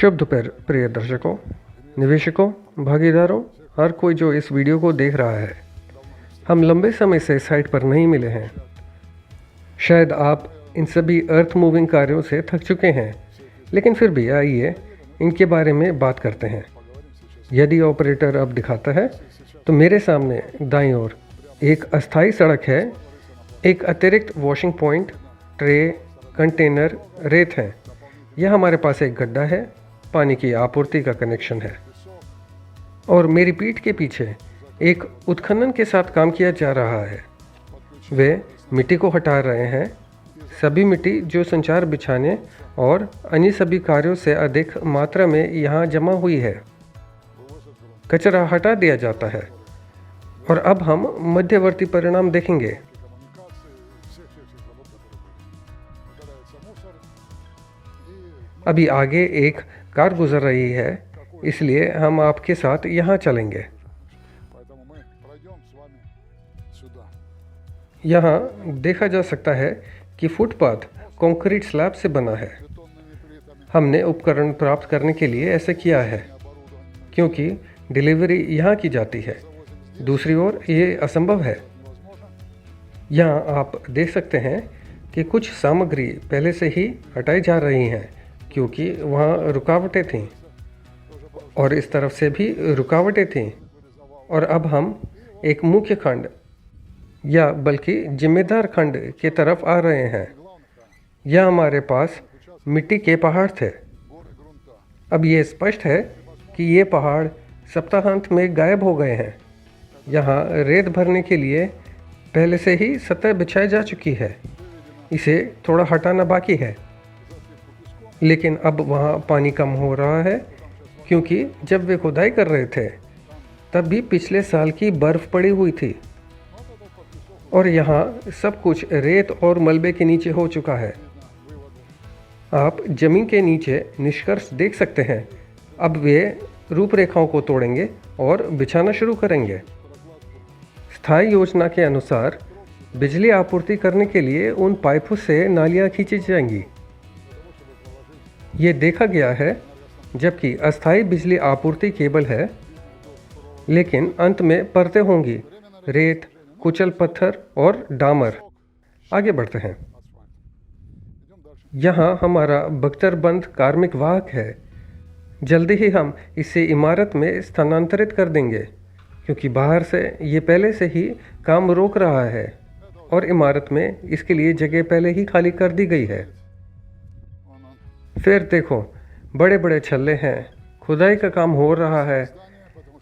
शुभ दोपहर प्रिय दर्शकों, निवेशकों, भागीदारों, हर कोई जो इस वीडियो को देख रहा है। हम लंबे समय से साइट पर नहीं मिले हैं। शायद आप इन सभी अर्थ मूविंग कार्यों से थक चुके हैं, लेकिन फिर भी आइए इनके बारे में बात करते हैं। यदि ऑपरेटर अब दिखाता है तो मेरे सामने दाईं ओर एक अस्थायी सड़क है, एक अतिरिक्त वॉशिंग पॉइंट, ट्रे, कंटेनर, रेत है। यह हमारे पास एक गड्ढा है, पानी की आपूर्ति का कनेक्शन है और मेरी पीठ के पीछे एक उत्खनन के साथ काम किया जा रहा है। वे मिट्टी को हटा रहे हैं, सभी मिट्टी जो संचार बिछाने और अन्य सभी कार्यों से अधिक मात्रा में यहाँ जमा हुई है। कचरा हटा दिया जाता है और अब हम मध्यवर्ती परिणाम देखेंगे। अभी आगे एक कार गुजर रही है, इसलिए हम आपके साथ यहाँ चलेंगे। यहाँ देखा जा सकता है कि फुटपाथ कंक्रीट स्लैब से बना है। हमने उपकरण प्राप्त करने के लिए ऐसे किया है क्योंकि डिलीवरी यहाँ की जाती है। दूसरी ओर ये असंभव है। यहाँ आप देख सकते हैं कि कुछ सामग्री पहले से ही हटाई जा रही हैं क्योंकि वहाँ रुकावटें थीं और इस तरफ से भी रुकावटें थीं। और अब हम एक मुख्य खंड या बल्कि जिम्मेदार खंड की तरफ आ रहे हैं। यह हमारे पास मिट्टी के पहाड़ थे। अब ये स्पष्ट है कि ये पहाड़ सप्ताहांत में गायब हो गए हैं। यहाँ रेत भरने के लिए पहले से ही सतह बिछाई जा चुकी है, इसे थोड़ा हटाना बाकी है। लेकिन अब वहाँ पानी कम हो रहा है क्योंकि जब वे खुदाई कर रहे थे तब भी पिछले साल की बर्फ़ पड़ी हुई थी और यहाँ सब कुछ रेत और मलबे के नीचे हो चुका है। आप जमीन के नीचे निष्कर्ष देख सकते हैं। अब वे रूपरेखाओं को तोड़ेंगे और बिछाना शुरू करेंगे। स्थायी योजना के अनुसार बिजली आपूर्ति करने के लिए उन पाइपों से नालियाँ खींची जाएंगी। ये देखा गया है, जबकि अस्थायी बिजली आपूर्ति केबल है, लेकिन अंत में परतें होंगी, रेत, कुचल पत्थर और डामर। आगे बढ़ते हैं। यहाँ हमारा बख्तरबंद कार्मिक वाहक है। जल्दी ही हम इसे इमारत में स्थानांतरित कर देंगे क्योंकि बाहर से ये पहले से ही काम रोक रहा है और इमारत में इसके लिए जगह पहले ही खाली कर दी गई है। फिर देखो, बड़े बड़े छल्ले हैं, खुदाई का काम हो रहा है।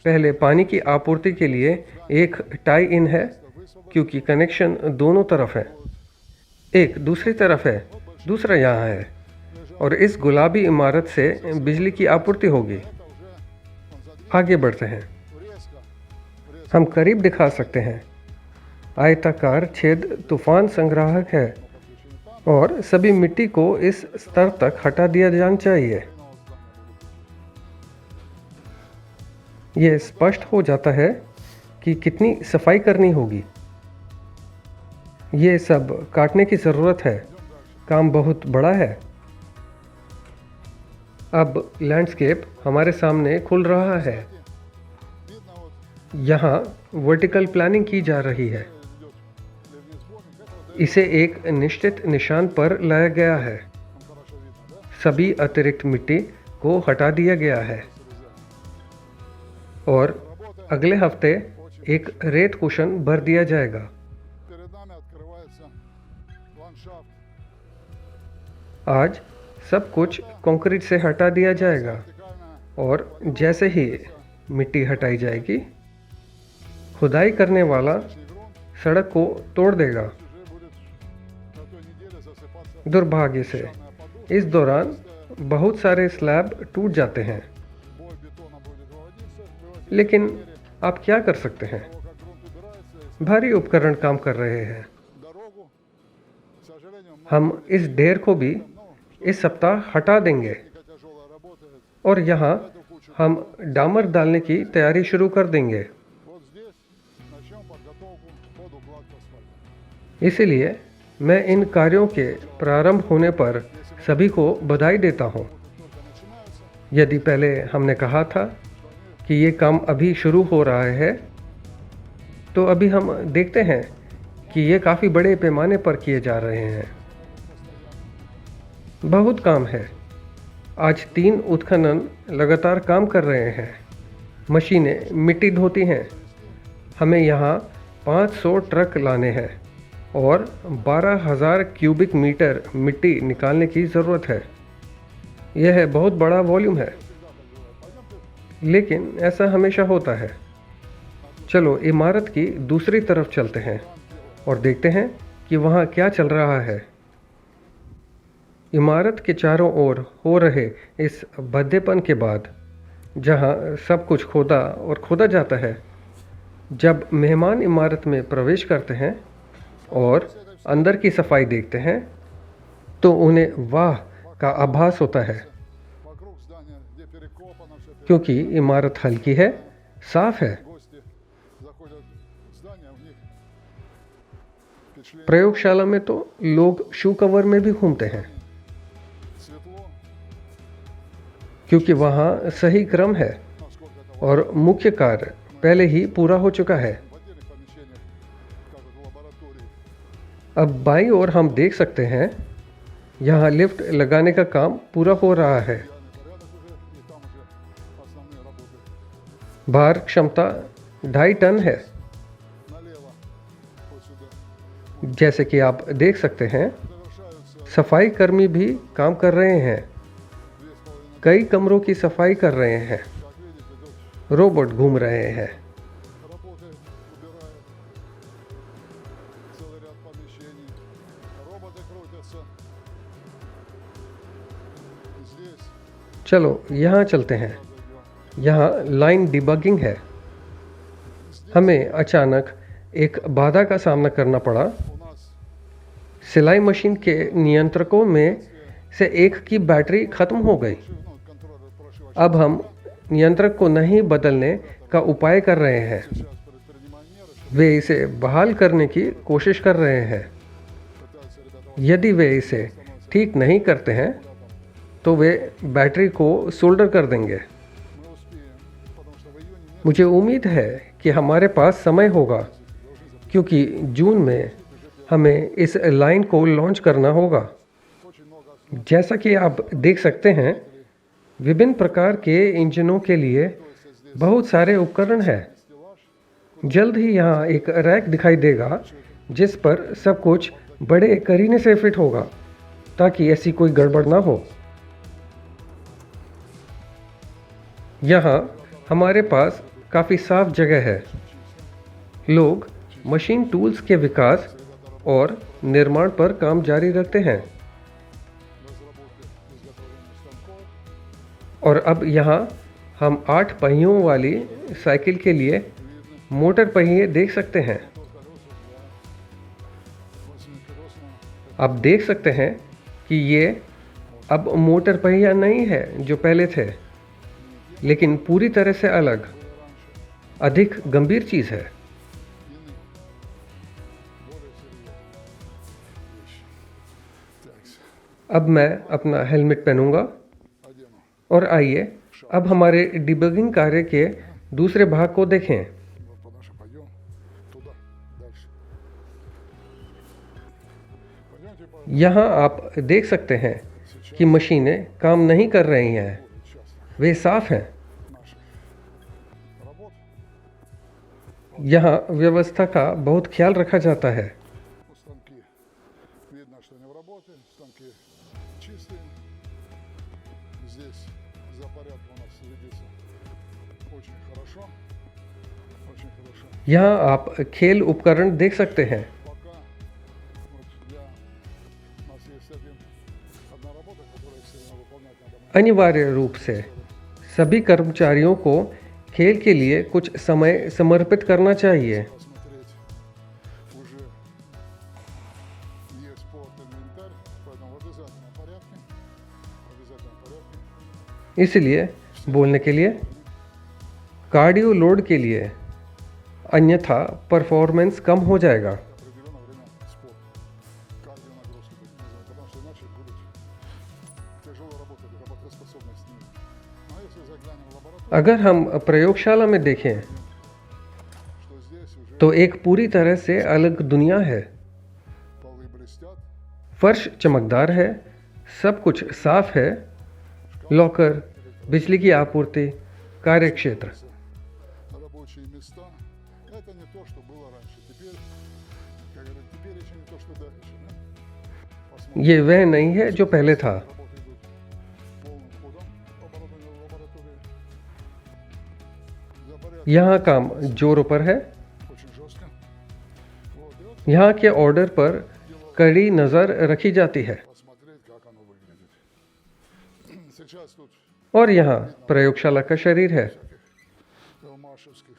पहले पानी की आपूर्ति के लिए एक टाई इन है क्योंकि कनेक्शन दोनों तरफ है। एक दूसरी तरफ है, दूसरा यहाँ है और इस गुलाबी इमारत से बिजली की आपूर्ति होगी। आगे बढ़ते हैं। हम करीब दिखा सकते हैं। आयताकार छेद तूफान संग्राहक है और सभी मिट्टी को इस स्तर तक हटा दिया जाना चाहिए। यह स्पष्ट हो जाता है कि कितनी सफाई करनी होगी। ये सब काटने की ज़रूरत है, काम बहुत बड़ा है। अब लैंडस्केप हमारे सामने खुल रहा है। यहाँ वर्टिकल प्लानिंग की जा रही है। इसे एक निश्चित निशान पर लाया गया है। सभी अतिरिक्त मिट्टी को हटा दिया गया है और अगले हफ्ते एक रेत कुशन भर दिया जाएगा। आज सब कुछ कंक्रीट से हटा दिया जाएगा और जैसे ही मिट्टी हटाई जाएगी, खुदाई करने वाला सड़क को तोड़ देगा। दुर्भाग्य से इस दौरान बहुत सारे स्लैब टूट जाते हैं, लेकिन आप क्या कर सकते हैं? भारी उपकरण काम कर रहे हैं। हम इस ढेर को भी इस सप्ताह हटा देंगे और यहाँ हम डामर डालने की तैयारी शुरू कर देंगे। इसलिए मैं इन कार्यों के प्रारंभ होने पर सभी को बधाई देता हूँ। यदि पहले हमने कहा था कि ये काम अभी शुरू हो रहा है, तो अभी हम देखते हैं कि ये काफ़ी बड़े पैमाने पर किए जा रहे हैं। बहुत काम है। आज 3 उत्खनन लगातार काम कर रहे हैं। मशीनें मिट्टी धोती हैं। हमें यहाँ 500 ट्रक लाने हैं और 12,000 क्यूबिक मीटर मिट्टी निकालने की ज़रूरत है। यह बहुत बड़ा वॉल्यूम है, लेकिन ऐसा हमेशा होता है। चलो इमारत की दूसरी तरफ चलते हैं और देखते हैं कि वहाँ क्या चल रहा है। इमारत के चारों ओर हो रहे इस भद्देपन के बाद, जहाँ सब कुछ खोदा और खोदा जाता है, जब मेहमान इमारत में प्रवेश करते हैं और अंदर की सफाई देखते हैं, तो उन्हें वाह का आभास होता है, क्योंकि इमारत हल्की है, साफ है। प्रयोगशाला में तो लोग शू कवर में भी घूमते हैं, क्योंकि वहाँ सही क्रम है और मुख्य कार्य पहले ही पूरा हो चुका है। अब बाईं ओर हम देख सकते हैं, यहाँ लिफ्ट लगाने का काम पूरा हो रहा है। भार क्षमता 2.5 टन है। जैसे कि आप देख सकते हैं, सफाई कर्मी भी काम कर रहे हैं। कई कमरों की सफाई कर रहे हैं। रोबोट घूम रहे हैं। चलो यहाँ चलते हैं। यहाँ लाइन डिबगिंग है। हमें अचानक एक बाधा का सामना करना पड़ा। सिलाई मशीन के नियंत्रकों में से एक की बैटरी खत्म हो गई। अब हम नियंत्रक को नहीं बदलने का उपाय कर रहे हैं। वे इसे बहाल करने की कोशिश कर रहे हैं। यदि वे इसे ठीक नहीं करते हैं, तो वे बैटरी को सोल्डर कर देंगे। मुझे उम्मीद है कि हमारे पास समय होगा, क्योंकि जून में हमें इस लाइन को लॉन्च करना होगा। जैसा कि आप देख सकते हैं, विभिन्न प्रकार के इंजनों के लिए बहुत सारे उपकरण हैं। जल्द ही यहाँ एक रैक दिखाई देगा, जिस पर सब कुछ बड़े करीने से फिट होगा, ताकि ऐसी कोई गड़बड़ ना हो। यहाँ हमारे पास काफ़ी साफ जगह है। लोग मशीन टूल्स के विकास और निर्माण पर काम जारी रखते हैं। और अब यहाँ हम 8 पहियों वाली साइकिल के लिए मोटर पहिए देख सकते हैं। आप देख सकते हैं कि ये अब मोटर पहिया नहीं है जो पहले थे, लेकिन पूरी तरह से अलग, अधिक गंभीर चीज़ है। अब मैं अपना हेलमेट पहनूंगा और आइए अब हमारे डिबगिंग कार्य के दूसरे भाग को देखें। यहाँ आप देख सकते हैं कि मशीनें काम नहीं कर रही हैं। वे साफ हैं। यहाँ व्यवस्था का बहुत ख्याल रखा जाता है। यहाँ आप खेल उपकरण देख सकते हैं। अनिवार्य रूप से सभी कर्मचारियों को खेल के लिए कुछ समय समर्पित करना चाहिए। इसलिए बोलने के लिए, कार्डियो लोड के लिए, अन्यथा परफॉर्मेंस कम हो जाएगा। अगर हम प्रयोगशाला में देखें что здесь уже तो एक पूरी तरह से अलग दुनिया है। полы блестят, फर्श चमकदार है, सब कुछ साफ है, लॉकर, बिजली की आपूर्ति, कार्यक्षेत्र। рабочие места. Это не то, что было раньше. Теперь, как говорят, теперь еще не то, что дальше. Да? Посмотрим. ये वह नहीं है जो पहले था। Работы идут полным ходом. Оборудование в лаборатории. За порядком यहाँ काम जोरों पर है। очень жестко. Вот. И вот यहाँ के ऑर्डर पर कड़ी नज़र रखी जाती है। посмотреть, как оно выглядит. Сейчас тут और यहाँ प्रयोगशाला का शरीर है। Элмашевских.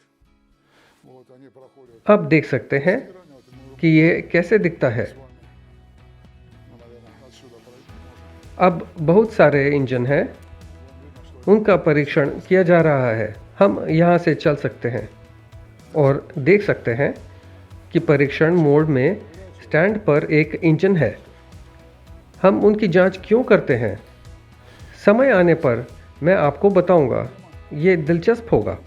Вот они проходят. अब देख सकते हैं Вот мы कि ये कैसे दिखता है। с вами, ну, наверное, отсюда пройти можем. अब बहुत सारे इंजन हैं, Видно, что उनका परीक्षण किया जा रहा है। हम यहाँ से चल सकते हैं और देख सकते हैं कि परीक्षण मोड में स्टैंड पर एक इंजन है। हम उनकी जांच क्यों करते हैं, समय आने पर मैं आपको बताऊंगा। ये दिलचस्प होगा,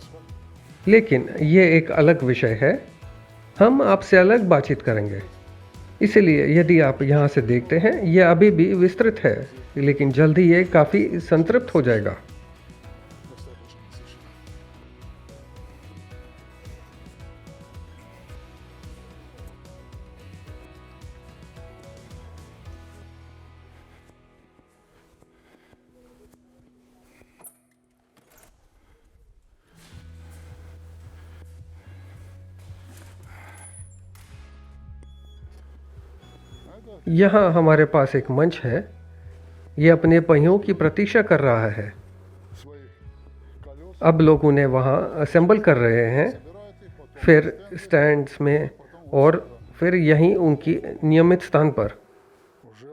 लेकिन ये एक अलग विषय है। हम आपसे अलग बातचीत करेंगे। इसलिए यदि आप यहाँ से देखते हैं, यह अभी भी विस्तृत है, लेकिन जल्द ही ये काफ़ी संतृप्त हो जाएगा। достаточно насыщенно. Это यहाँ हमारे पास एक मंच है। ये अपने पहियों की प्रतीक्षा कर रहा है। свои колеса अब लोग उन्हें वहाँ असेंबल कर रहे हैं, собирают их, потом फिर स्टैंड्स में और फिर यहीं उनकी नियमित स्थान पर। уже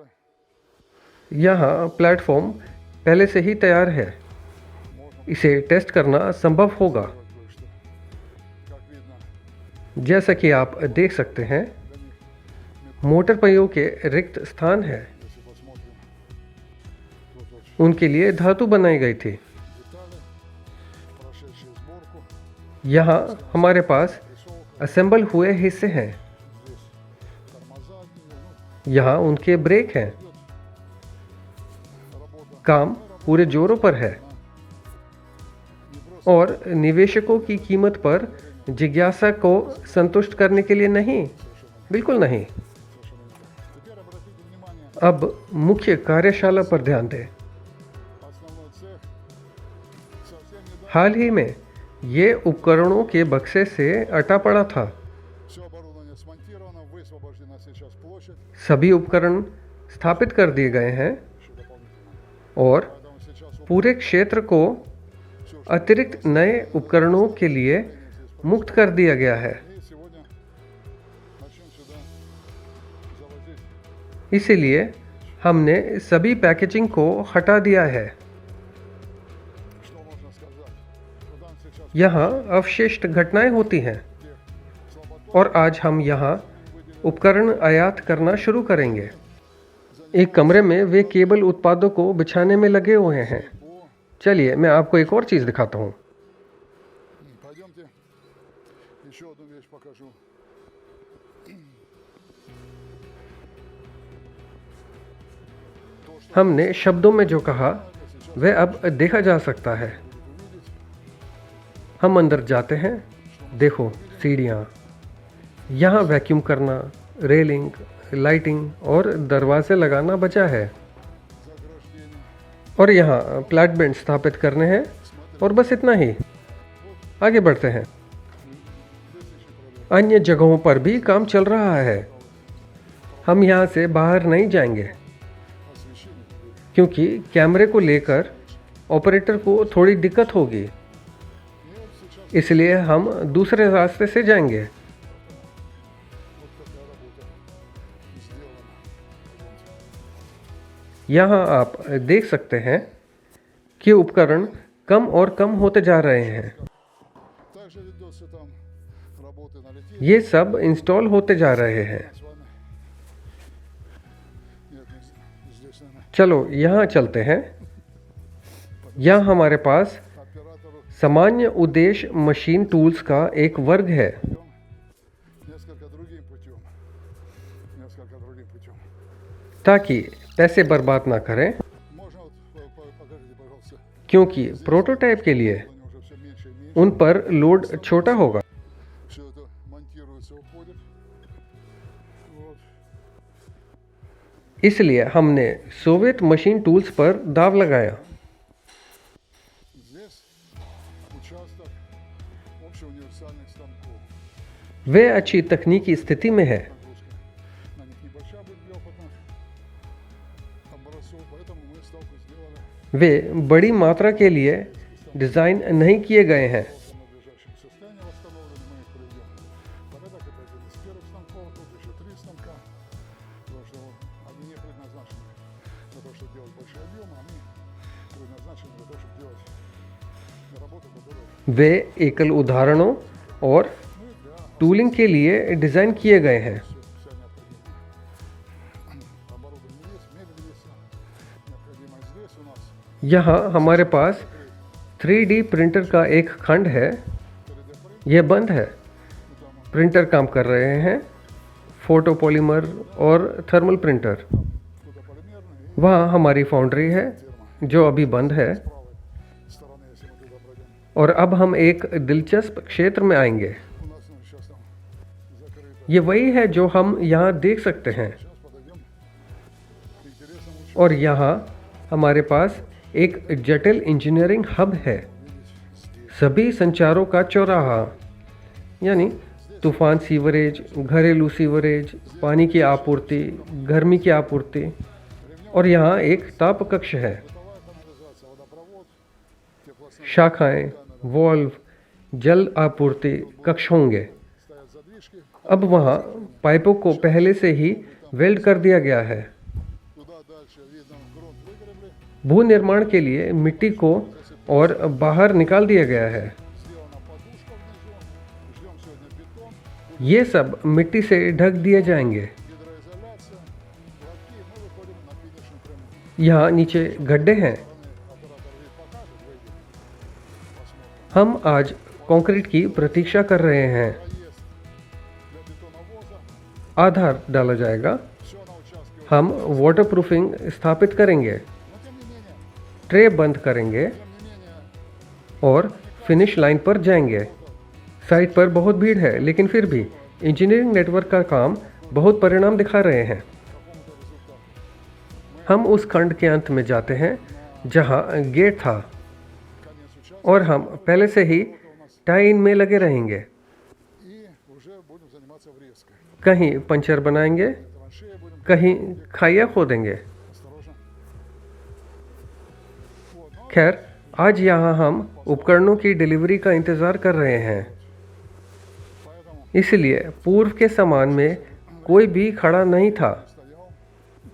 यहाँ प्लेटफॉर्म पहले से ही तैयार है। можно इसे टेस्ट करना संभव होगा। делать кое-что. Как видно, जैसा कि आप देख सकते हैं, для них, मोटर पहियों के रिक्त स्थान है। если посмотрим, тут вот उनके लिए धातु बनाई गई थी। детали, прошедшие сборку, यहाँ हमारे पास рисовка, असेंबल हुए हिस्से हैं। здесь тормоза от нее, ну, यहाँ उनके ब्रेक हैं। идет работа. काम पूरे जोरों पर है Не просто और निवेशकों की कीमत पर जिज्ञासा को संतुष्ट करने के लिए नहीं, बिल्कुल नहीं। совершенно не так. Теперь обратите внимание, अब मुख्य कार्यशाला पर ध्यान दें। основной цех совсем недавно हाल ही में ये उपकरणों के बक्से से अटा पड़ा था। все оборудование смонтировано, высвобождена сейчас площадь, सभी उपकरण स्थापित कर दिए गए हैं еще дополнительно. और Поэтому сейчас вот पूरे क्षेत्र को все, что अतिरिक्त नए उपकरणों के लिए मुक्त कर दिया गया है। и сегодня начнем сюда завозить. इसीलिए हमने सभी पैकेजिंग को हटा दिया है। Что можно сказать? Туда сейчас यहाँ अवशिष्ट घटनाएं होती हैं тех слаботок और आज हम यहाँ उपकरण आयात करना शुरू करेंगे। एक कमरे में वे केबल उत्पादों को बिछाने में लगे हुए हैं। по... चलिए मैं आपको एक और चीज़ दिखाता हूँ। Пойдемте, еще одну вещь покажу. То, что हमने शब्दों में जो कहा сейчас वह अब देखा जा सकता है। будет увидеть, हम अंदर जाते हैं, देखो सीढ़ियाँ, यहाँ वैक्यूम करना, रेलिंग, लाइटिंग और दरवाजे लगाना बचा है заграждение. और यहाँ प्लैट बेंच स्थापित करने हैं और बस इतना ही। आगे बढ़ते हैं। Здесь еще пролет. अन्य जगहों पर भी काम चल रहा है। हम यहाँ से बाहर नहीं जाएंगे Освещение. क्योंकि कैमरे को लेकर ऑपरेटर को थोड़ी दिक्कत होगी, И вот сейчас इसलिए हम दूसरे रास्ते से जाएंगे। вот такая работа сделана. Пойдемте. यहाँ आप देख सकते हैं कि उपकरण कम और कम होते जा रहे हैं। Также ведется там работы на литейном. ये सब इंस्टॉल होते जा रहे हैं। С вами. Нет, здесь, наверное, चलो यहाँ चलते हैं। यहाँ हमारे पास оператору सामान्य उद्देश्य मशीन टूल्स का एक वर्ग है Несколько другим путем. Несколько другим путем. ताकि पैसे बर्बाद ना करें, Можно вот покажите, пожалуйста. क्योंकि प्रोटोटाइप के लिए Они уже все меньше и меньше. उन पर लोड छोटा होगा। Все это монтируется, уходит. Вот. इसलिए हमने सोवियत मशीन टूल्स पर दाव लगाया। Здесь участок общеуниверсальных станков. वे अच्छी तकनीकी स्थिति में है, Нагрузка на них небольшая будет для опытных образцов, поэтому мы ставку сделали वे बड़ी मात्रा के लिए डिज़ाइन नहीं किए गए हैं। в надлежащем состоянии восстановлены, мы их приведем в порядок. Это один из первых станков, тут еще 3 станка, потому что они не предназначены для того, чтобы делать большие объемы, они предназначены для того, чтобы делать работу, которая वे एकल उदाहरणों और टूलिंग के लिए डिज़ाइन किए गए हैं। вся необходимая оборудование есть, мебель есть, необходимое здесь у нас यहाँ हमारे पास 3D प्रिंटर का एक खंड है, 3D принтер, यह बंद है। куда мы प्रिंटर काम कर रहे हैं, फोटोपॉलीमर और थर्मल प्रिंटर। фотополимерный и वहाँ हमारी फाउंड्री है जो अभी बंद है, с правой стороны, если мы туда пройдем. और अब हम एक दिलचस्प क्षेत्र में आएंगे। У нас сейчас там закрыто. ये वही है जो हम यहाँ देख सकते हैं, Сейчас подойдем к интересному участку. और यहाँ हमारे पास एक जटिल इंजीनियरिंग हब है। सभी संचारों का चौराहा, यानी तूफान सीवरेज, घरेलू सीवरेज, पानी की आपूर्ति, गर्मी की आपूर्ति, और यहाँ एक ताप कक्ष है। Бытовая канализация, водопровод, теплоснабжение, शाखाएं, वॉल्व, जल आपूर्ति कक्ष होंगे। стоят задвижки. अब वहाँ पाइपों को पहले से ही वेल्ड कर दिया गया है। Туда дальше видно грунт выгребли, भू निर्माण के लिए मिट्टी को और बाहर निकाल दिया गया है। сделана подушка внизу. Ждем сегодня бетон, ये सब मिट्टी से ढक दिए जाएंगे। гидроизоляция, лотки, и мы выходим на финишную прямую. यहाँ नीचे गड्ढे हैं। Оператор вид покажет, выйдет, посмотрим. हम आज कंक्रीट की प्रतीक्षा कर रहे हैं। Проезд для бетоновоза, आधार डाला जाएगा। все на участке. हम वाटरप्रूफिंग स्थापित करेंगे, Но тем не менее, ट्रे बंद करेंगे और फिनिश लाइन पर जाएंगे। साइट पर बहुत भीड़ है, लेकिन फिर भी इंजीनियरिंग नेटवर्क का काम बहुत परिणाम दिखा रहे हैं। हम उस खंड के अंत में जाते हैं जहां गेट था, конец участка, और हम पहले से ही टाई इन में लगे रहेंगे। и уже будем заниматься врезкой. कहीं पंचर बनाएंगे, Траншеи будем कहीं खाइया खोदेंगे। осторожно. Вот, ну, खैर, आज यहाँ हम उपकरणों की डिलीवरी का इंतज़ार कर रहे हैं, поэтому इसलिए पूर्व के समान में कोई भी खड़ा नहीं था। стоял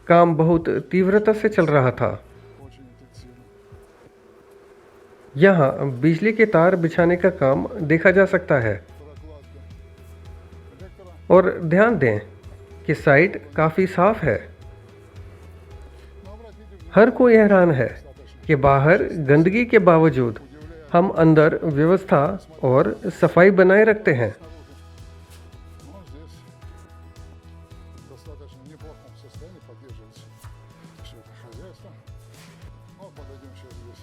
काम बहुत तीव्रता से चल रहा था। очень интенсивно. यहाँ बिजली के तार बिछाने का काम देखा जा सकता है, Прокладка электро. और ध्यान दें कि साइट काफ़ी साफ है। Но обратите внимание, हर कोई हैरान है कि बाहर गंदगी के बावजूद हम अंदर व्यवस्था और सफाई बनाए रखते हैं। ну, здесь достаточно неплохом состоянии поддерживается все это хозяйство. Ну, подойдем сейчас здесь.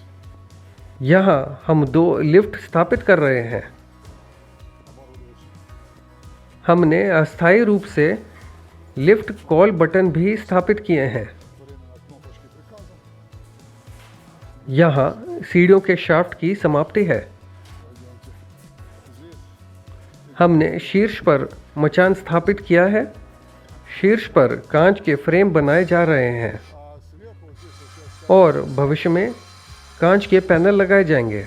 यहाँ हम 2 लिफ्ट स्थापित कर रहे हैं। Оборудовать हमने अस्थायी रूप से लिफ्ट कॉल बटन भी स्थापित किए हैं। временно кнопочки приказа. यहाँ सीढ़ियों के शाफ्ट की समाप्ति है। Пойдемте. Здесь हमने शीर्ष पर मचान स्थापित किया है। शीर्ष पर कांच के फ्रेम बनाए जा रहे हैं, а сверху вот здесь вот сейчас और भविष्य में कांच के पैनल लगाए जाएंगे।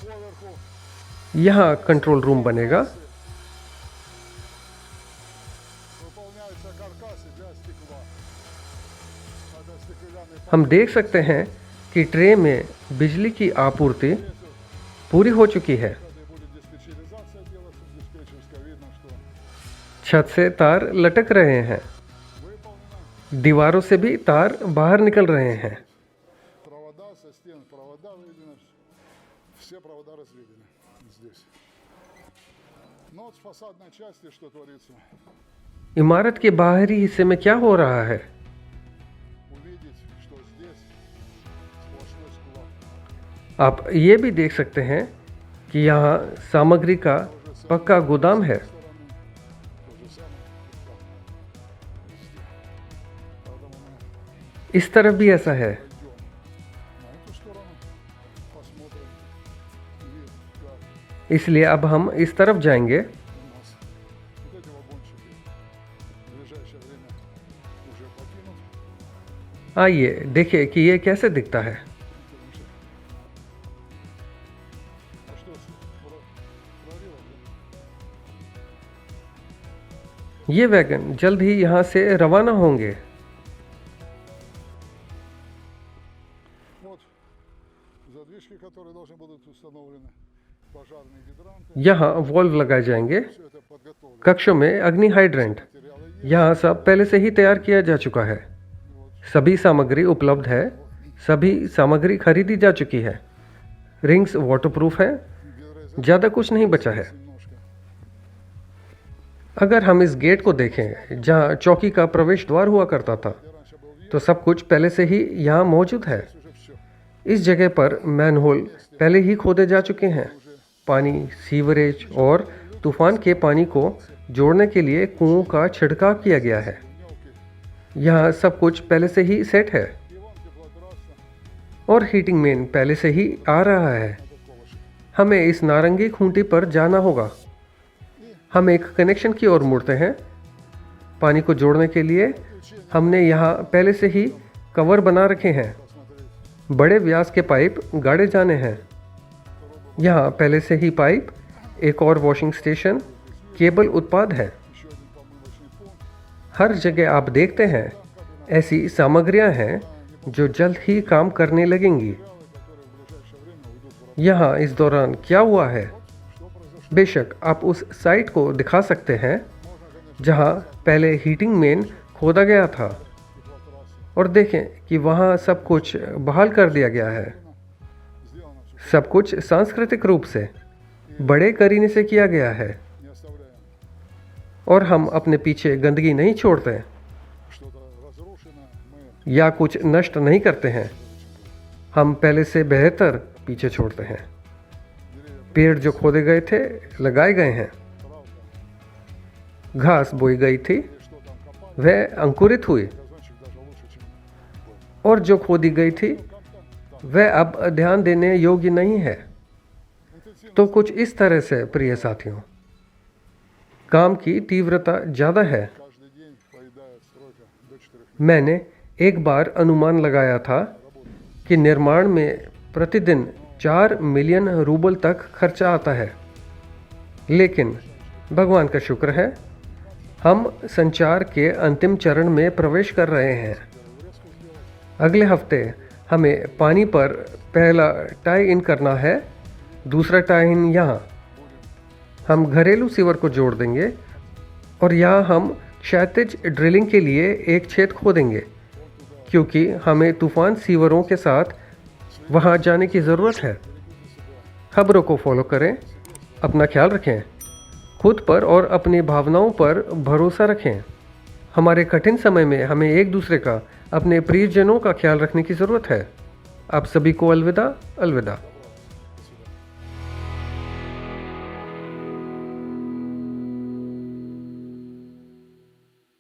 поверху यहाँ कंट्रोल रूम बनेगा। выполняются каркасы для стекла. Это стеклянный हम देख सकते हैं कि ट्रे में बिजली की आपूर्ति पूरी हो चुकी है। когда будет диспетчеризация делаться, диспетчерская, видно, что छत से तार लटक रहे हैं, выполнено. दीवारों से भी तार बाहर निकल रहे हैं। все провода разведены здесь. Но вот в фасадной части что творится? इमारत के बाहरी हिस्से में क्या हो रहा है? Увидеть, что здесь сплошной склад. आप ये भी देख सकते हैं कि यहाँ सामग्री का पक्का गोदाम है। То же самое, как везде. Поэтому мы इस तरफ भी ऐसा है। пойдем на эту сторону, посмотрим вид, как इसलिए अब हम इस तरफ जाएंगे। у нас вот эти вагончики в ближайшее время уже покинут. आइए देखिए कि ये कैसे दिखता है। Потому что... А что, прорыва, да? ये वैगन जल्द ही यहाँ से रवाना होंगे। Вот задвижки, которые должны будут установлены, пожарные гидранты. यहाँ वॉल्व लगाए जाएंगे। Все это подготовлено. कक्षों में अग्नि हाइड्रेंट Материалы есть. यहाँ सब पहले से ही तैयार किया जा चुका है। सभी सामग्री उपलब्ध है। सभी सामग्री खरीदी जा चुकी है। रिंग्स वाटरप्रूफ है। Гидроизоляция ज़्यादा कुछ नहीं बचा है। немножко. अगर हम इस गेट को देखें जहाँ चौकी का प्रवेश द्वार हुआ करता था, Я раньше был вид, तो सब कुछ पहले से ही यहाँ मौजूद है। уже все. इस जगह पर मैनहोल पहले ही खोदे जा चुके हैं। पानी, सीवरेज और तूफान के पानी को जोड़ने के लिए कुओं का छिड़काव किया गया है। Мелкие. यहाँ सब कुछ पहले से ही सेट है Иван теплотрасса. और हीटिंग मेन पहले से ही आ रहा है। Это колышек. हमें इस नारंगी खूंटी पर जाना होगा। हम एक कनेक्शन की ओर मुड़ते हैं। पानी को जोड़ने के लिए हमने यहाँ पहले से ही कवर बना रखे हैं। Посмотреть. बड़े व्यास के पाइप गाड़े जाने हैं। यहाँ पहले से ही पाइप, एक और वॉशिंग स्टेशन, केबल उत्पाद है। Еще один помывочный пункт. हर जगह आप देखते हैं ऐसी सामग्रियाँ हैं जो जल्द ही काम करने लगेंगी। Которые в ближайшее время уйдут в работу. यहाँ इस दौरान क्या हुआ है? Что произошло? बेशक आप उस साइट को दिखा सकते हैं Можно, конечно, जहाँ पहले हीटिंग मेन खोदा गया था теплотрассы. और देखें कि वहाँ सब कुछ बहाल कर दिया गया है। Сделано все. सब कुछ सांस्कृतिक रूप से बड़े करीने से किया गया है Не оставляем. और हम अपने पीछे गंदगी नहीं छोड़ते Что-то разрушено, мы या कुछ नष्ट नहीं करते हैं। हम पहले से बेहतर पीछे छोड़ते हैं। деревья पेड़ जो खोदे गए थे लगाए गए हैं। правда. घास बोई गई थी И что там копать, वह अंकुरित हुई газончик даже лучше, чем был. और जो खोदी गई थी Как-то там. वह अब ध्यान देने योग्य नहीं है। Интенсивность तो कुछ इस तरह से प्रिय साथियों, काम की तीव्रता ज़्यादा है। каждый день поедает стройка до 4 मैंने एक बार अनुमान लगाया था कि निर्माण में प्रतिदिन 4 मिलियन रूबल तक खर्चा आता है। लेकिन भगवान का शुक्र है, हम संचार के अंतिम चरण में प्रवेश कर रहे हैं। अगले हफ्ते हमें पानी पर पहला टाई इन करना है, दूसरा टाई इन यहाँ। हम घरेलू सीवर को जोड़ देंगे और यहाँ हम क्षैतिज ड्रिलिंग के लिए एक छेद खोदेंगे, क्योंकि हमें तूफान सीवरों के साथ वहाँ जाने की ज़रूरत है। खबरों को फॉलो करें, अपना ख्याल रखें, खुद पर और अपनी भावनाओं पर भरोसा रखें। हमारे कठिन समय में हमें एक दूसरे का, अपने प्रियजनों का ख्याल रखने की ज़रूरत है। आप सभी को अलविदा अलविदा।